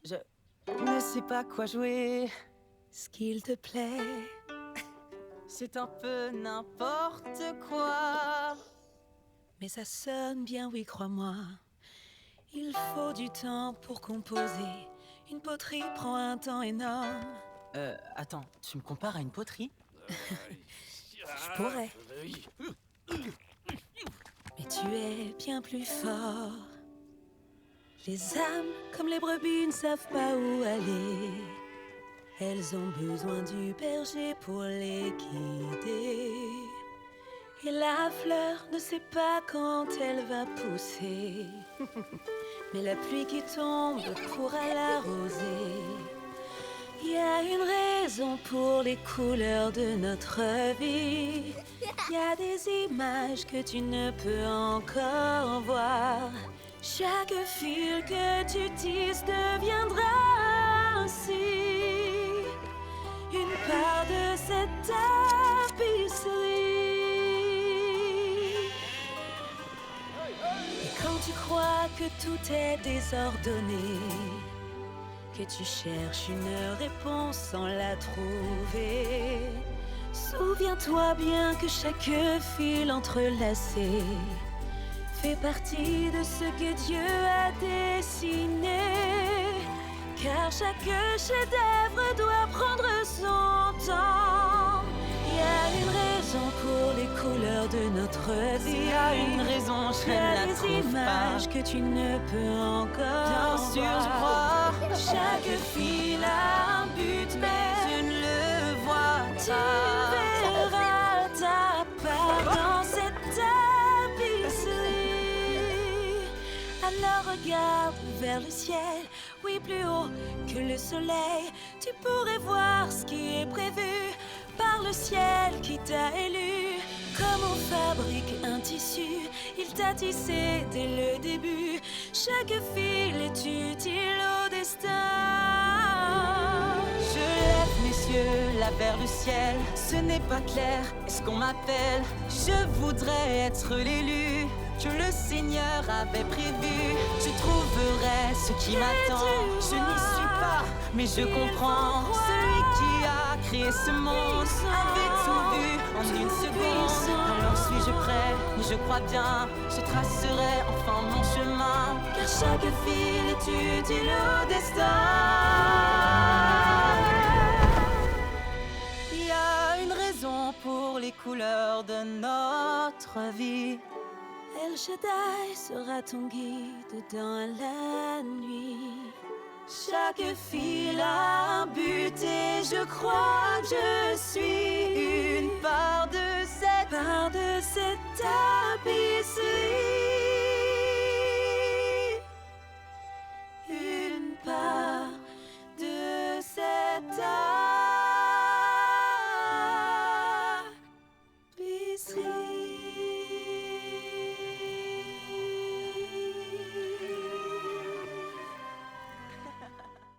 Je ne sais pas quoi jouer. Ce qu'il te plaît. C'est un peu n'importe quoi. Mais ça sonne bien, oui, crois-moi. Il faut du temps pour composer. Une poterie prend un temps énorme. Attends, tu me compares à une poterie? Je pourrais. Mais tu es bien plus fort. Les âmes, comme les brebis, ne savent pas où aller. Elles ont besoin du berger pour les guider. Et la fleur ne sait pas quand elle va pousser. Mais la pluie qui tombe pourra l'arroser. Il y a une raison pour les couleurs de notre vie. Il y a des images que tu ne peux encore voir. Chaque fil que tu tisses deviendra ainsi une part de cette tapisserie. Et quand tu crois que tout est désordonné, que tu cherches une réponse sans la trouver, souviens-toi bien que chaque fil entrelacé fait partie de ce que Dieu a dessiné. Car chaque chef-d'œuvre doit prendre son temps. Il y a une raison pour les couleurs de notre vie. S'il y a une raison, je Il y ne a la des trouve images pas. que tu ne peux encore Bien sûr, je voir. crois. Chaque fil a un but, mais Je ne le vois tu pas. verras ta part dans cette tapisserie. Alors regarde vers le ciel, oui, plus haut que le soleil. Tu pourrais voir ce qui est prévu par le ciel qui t'a élu. Comme on fabrique un tissu, il t'a tissé dès le début. Chaque fil est utile au destin. Je lève mes yeux là vers le ciel. Ce n'est pas clair, est-ce qu'on m'appelle? Je voudrais être l'élu que le Seigneur avait prévu. Je trouverai ce qui m'attend. Je n'y suis pas, mais je comprends. Celui qui a créé ce monde avait tout vu en une seconde. Alors suis-je prêt? Je crois bien, je tracerai enfin mon chemin. Car chaque fil est utile au destin. Il y a une raison pour les couleurs de notre vie. El Shaddai sera ton guide dans la nuit. Chaque fil a un but et je crois que je suis Une part de cette part de cette tapisserie.